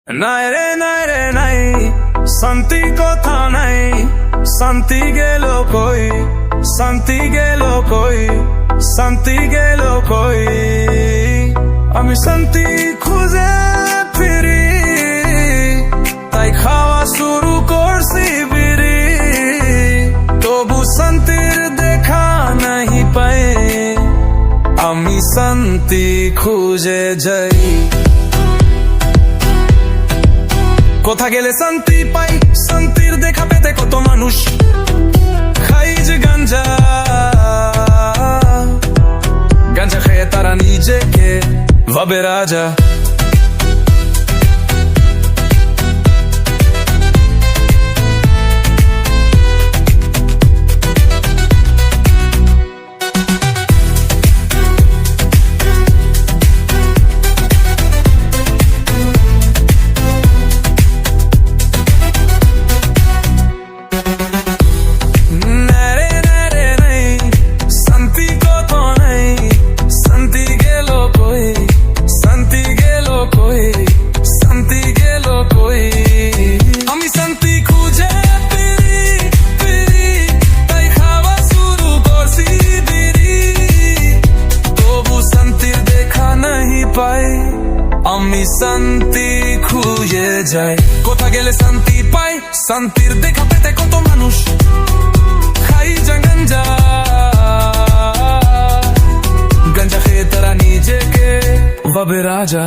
নাই রে নাই রে নাই, শান্তি কথা নাই, শান্তি গেল কই, শান্তি গেল কই, শান্তি গেল কই। আমি শান্তি খুঁজে ফিরি, তাই খাওয়া শুরু করছি বিড়ি, তবু শান্তির দেখা নাহি পাই, আমি শান্তি খুঁজে যাই। কোথা গেলে শান্তি পাই, শান্তির দেখা পেতে কত মানুষ খাই যে গাঞ্জা, গাঞ্জা খেয়ে তারা নিজেকে ভাবে রাজা। আমি শান্তি খুঁজে যাই। কোথা গেলে শান্তি পাই, শান্তির দেখা পেতে কত মানুষ খাই যা গাঞ্জা, গাঞ্জা খেয়ে তারা নিজেকে ভাবে রাজা।